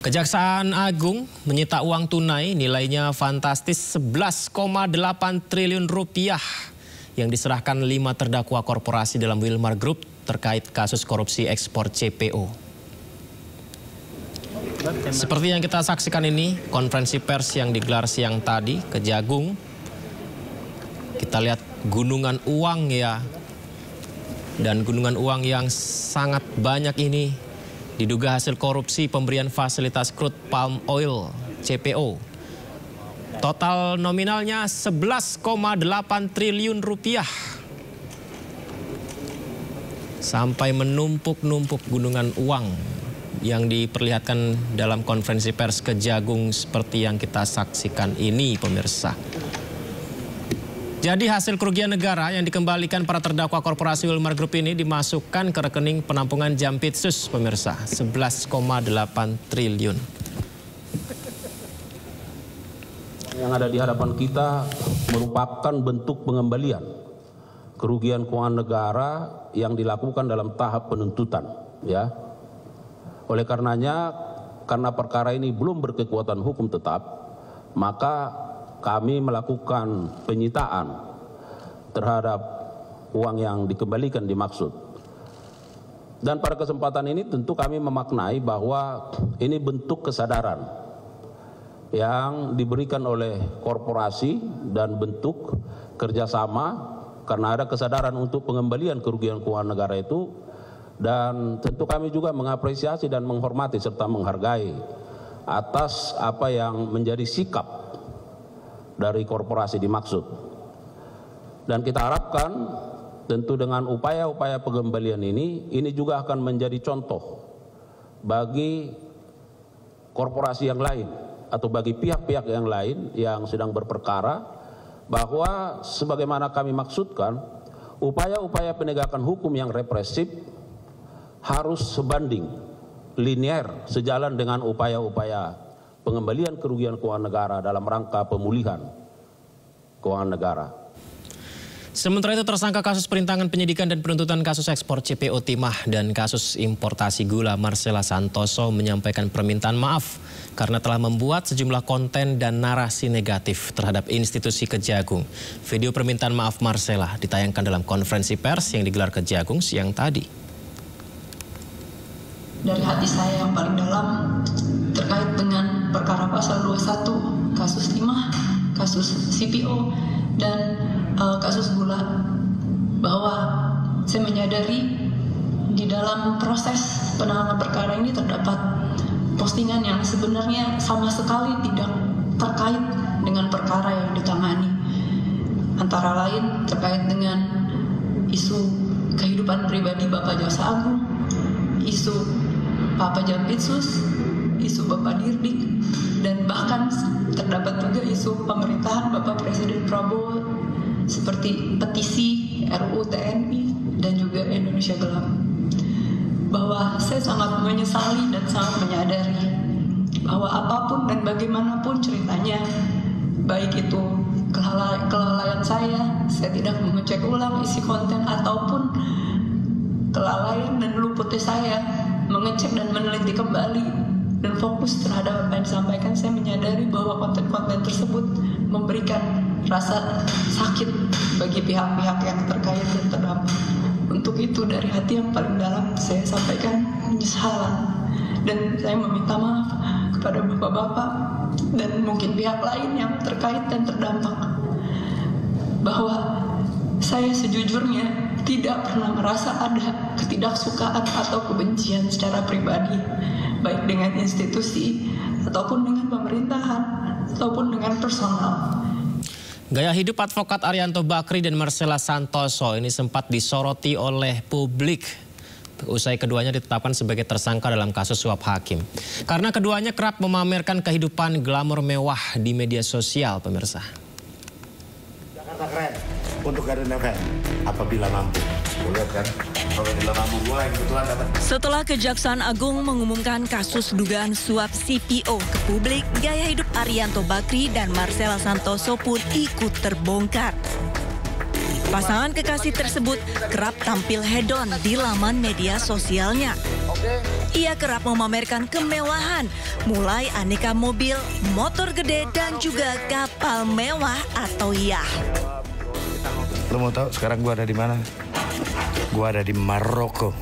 Kejaksaan Agung menyita uang tunai nilainya fantastis 11,8 triliun rupiah yang diserahkan 5 terdakwa korporasi dalam Wilmar Group terkait kasus korupsi ekspor CPO. Seperti yang kita saksikan ini, konferensi pers yang digelar siang tadi, Kejagung. Kita lihat gunungan uang ya, dan gunungan uang yang sangat banyak ini diduga hasil korupsi pemberian fasilitas crude palm oil CPO. Total nominalnya 11,8 triliun rupiah. Sampai menumpuk-numpuk gunungan uang yang diperlihatkan dalam konferensi pers Kejagung seperti yang kita saksikan ini, pemirsa. Jadi hasil kerugian negara yang dikembalikan para terdakwa korporasi Wilmar Group ini dimasukkan ke rekening penampungan Jampitsus, pemirsa, 11,8 triliun. Yang ada di hadapan kita merupakan bentuk pengembalian kerugian keuangan negara yang dilakukan dalam tahap penuntutan, ya. Oleh karenanya, karena perkara ini belum berkekuatan hukum tetap, maka kami melakukan penyitaan terhadap uang yang dikembalikan dimaksud. Dan pada kesempatan ini tentu kami memaknai bahwa ini bentuk kesadaran yang diberikan oleh korporasi dan bentuk kerjasama karena ada kesadaran untuk pengembalian kerugian keuangan negara itu. Dan tentu kami juga mengapresiasi dan menghormati serta menghargai atas apa yang menjadi sikap dari korporasi dimaksud. Dan kita harapkan tentu dengan upaya-upaya pengembalian ini juga akan menjadi contoh bagi korporasi yang lain atau bagi pihak-pihak yang lain yang sedang berperkara, bahwa sebagaimana kami maksudkan, upaya-upaya penegakan hukum yang represif harus sebanding, linear, sejalan dengan upaya-upaya pengembalian kerugian keuangan negara dalam rangka pemulihan keuangan negara. Sementara itu tersangka kasus perintangan penyidikan dan penuntutan kasus ekspor CPO Timah dan kasus importasi gula Marcella Santoso menyampaikan permintaan maaf karena telah membuat sejumlah konten dan narasi negatif terhadap institusi Kejagung. Video permintaan maaf Marcella ditayangkan dalam konferensi pers yang digelar Kejagung siang tadi. Dari hati saya yang paling dalam terkait dengan perkara pasal 21, kasus Timah, kasus CPO, dan kasus gula, bahwa saya menyadari di dalam proses penanganan perkara ini terdapat postingan yang sebenarnya sama sekali tidak terkait dengan perkara yang ditangani. Antara lain terkait dengan isu kehidupan pribadi Bapak Jaksa Agung, isu Bapak Jampitsus, isu Bapak Dirdik, dan bahkan terdapat juga isu pemerintahan Bapak Presiden Prabowo seperti petisi RUU TNI dan juga Indonesia Gelap. Bahwa saya sangat menyesali dan sangat menyadari bahwa apapun dan bagaimanapun ceritanya, baik itu kelalaian saya tidak mengecek ulang isi konten, ataupun kelalaian dan luputnya saya mengecek dan meneliti kembali dan fokus terhadap apa yang disampaikan, saya menyadari bahwa konten-konten tersebut memberikan rasa sakit bagi pihak-pihak yang terkait dan terdampak. Untuk itu dari hati yang paling dalam saya sampaikan penyesalan, dan saya meminta maaf kepada bapak-bapak dan mungkin pihak lain yang terkait dan terdampak, bahwa saya sejujurnya tidak pernah merasa ada ketidaksukaan atau kebencian secara pribadi, baik dengan institusi, ataupun dengan pemerintahan, ataupun dengan personal. Gaya hidup advokat Arianto Bakri dan Marcella Santoso ini sempat disoroti oleh publik usai keduanya ditetapkan sebagai tersangka dalam kasus suap hakim. Karena keduanya kerap memamerkan kehidupan glamor mewah di media sosial, pemirsa. Jakarta keren untuk Garden Event apabila mampu. Lihat kan, apabila mampu gue yang kebetulan dapat. Setelah Kejaksaan Agung mengumumkan kasus dugaan suap CPO ke publik, gaya hidup Arianto Bakri dan Marcella Santoso pun ikut terbongkar. Pasangan kekasih tersebut kerap tampil hedon di laman media sosialnya. Ia kerap memamerkan kemewahan, mulai aneka mobil, motor gede, dan juga kapal mewah atau yacht. Lo mau tahu sekarang gua ada di mana? Gua ada di Maroko.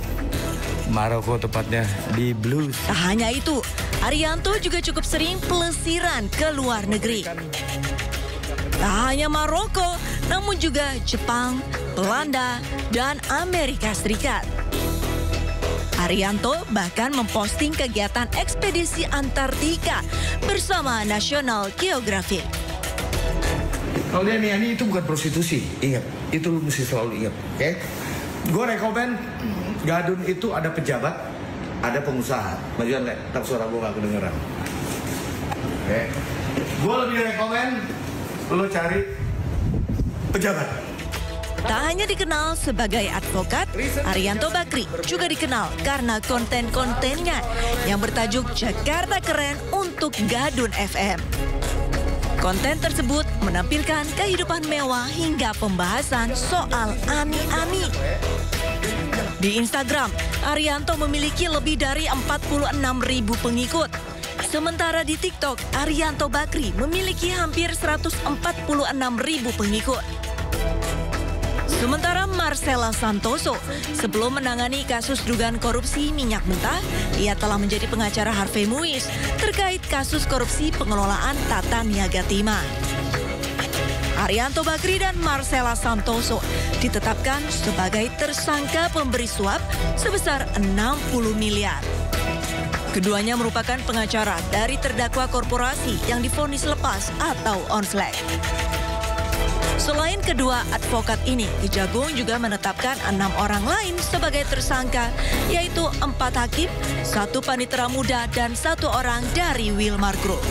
Maroko tepatnya di Blues. Tak hanya itu, Arianto juga cukup sering pelesiran ke luar negeri. Tak hanya Maroko, namun juga Jepang, Belanda, dan Amerika Serikat. Arianto bahkan memposting kegiatan ekspedisi Antartika bersama National Geographic. Kalau dia ini itu bukan prostitusi, ingat. Itu lu mesti selalu ingat, oke? Gue rekomen Gadun itu ada pejabat, ada pengusaha. Majuan le, tak suara gue gak kedengeran. Oke? Gue lebih rekomen lo cari pejabat. Tak hanya dikenal sebagai advokat, Arianto Bakri juga dikenal karena konten-kontennya yang bertajuk Jakarta Keren untuk Gadun FM. Konten tersebut menampilkan kehidupan mewah hingga pembahasan soal ani-ani. Di Instagram, Arianto memiliki lebih dari 46.000 pengikut. Sementara di TikTok, Arianto Bakri memiliki hampir 146.000 pengikut. Sementara Marcella Santoso, sebelum menangani kasus dugaan korupsi minyak mentah, ia telah menjadi pengacara Harvey Muiz terkait kasus korupsi pengelolaan Tata Niaga Timah. Arianto Bakri dan Marcella Santoso ditetapkan sebagai tersangka pemberi suap sebesar 60 miliar. Keduanya merupakan pengacara dari terdakwa korporasi yang divonis lepas atau on-flag. Selain kedua advokat ini, Kejagung juga menetapkan 6 orang lain sebagai tersangka, yaitu 4 hakim, 1 panitera muda, dan 1 orang dari Wilmar Group.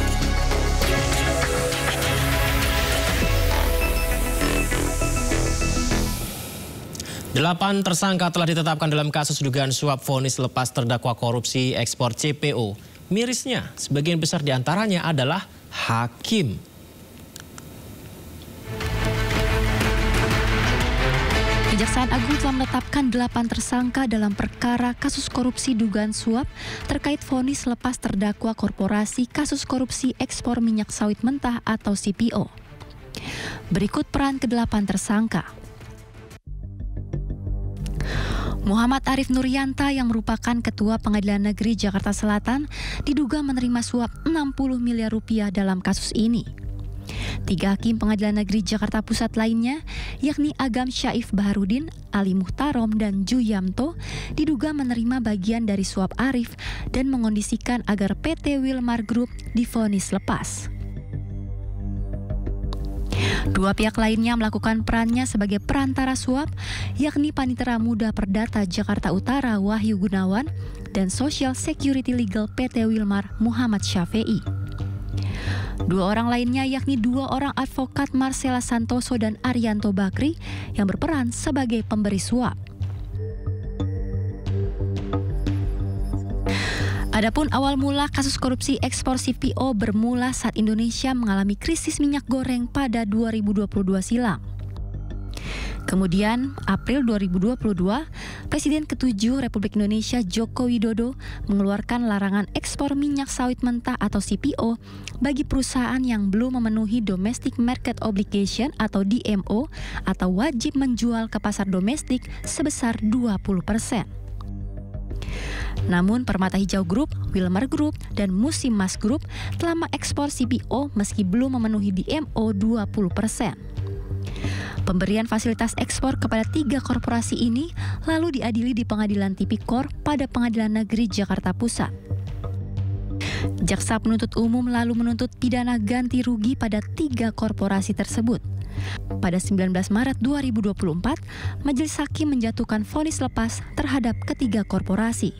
Delapan tersangka telah ditetapkan dalam kasus dugaan suap vonis lepas terdakwa korupsi ekspor CPO. Mirisnya, sebagian besar diantaranya adalah hakim. Kejaksaan Agung telah menetapkan 8 tersangka dalam perkara kasus korupsi dugaan suap terkait vonis lepas terdakwa korporasi kasus korupsi ekspor minyak sawit mentah atau CPO. Berikut peran ke-8 tersangka. Muhammad Arif Nurianta yang merupakan Ketua Pengadilan Negeri Jakarta Selatan diduga menerima suap 60 miliar rupiah dalam kasus ini. 3 hakim Pengadilan Negeri Jakarta Pusat lainnya, yakni Agam Syaif Baharudin, Ali Muhtarom, dan Ju Yamto, diduga menerima bagian dari suap Arif dan mengondisikan agar PT Wilmar Group divonis lepas. 2 pihak lainnya melakukan perannya sebagai perantara suap, yakni Panitera Muda Perdata Jakarta Utara Wahyu Gunawan dan Social Security Legal PT Wilmar Muhammad Syafi'i. 2 orang lainnya yakni 2 orang advokat Marcella Santoso dan Arianto Bakri yang berperan sebagai pemberi suap. Adapun awal mula kasus korupsi ekspor CPO bermula saat Indonesia mengalami krisis minyak goreng pada 2022 silam. Kemudian, April 2022, Presiden ke-7 Republik Indonesia Joko Widodo mengeluarkan larangan ekspor minyak sawit mentah atau CPO bagi perusahaan yang belum memenuhi Domestic Market Obligation atau DMO atau wajib menjual ke pasar domestik sebesar 20%. Namun Permata Hijau Group, Wilmar Group, dan Musimas Group telah mengekspor CPO meski belum memenuhi DMO 20%. Pemberian fasilitas ekspor kepada 3 korporasi ini lalu diadili di Pengadilan Tipikor pada Pengadilan Negeri Jakarta Pusat. Jaksa penuntut umum lalu menuntut pidana ganti rugi pada 3 korporasi tersebut. Pada 19 Maret 2024, Majelis Hakim menjatuhkan vonis lepas terhadap ketiga korporasi.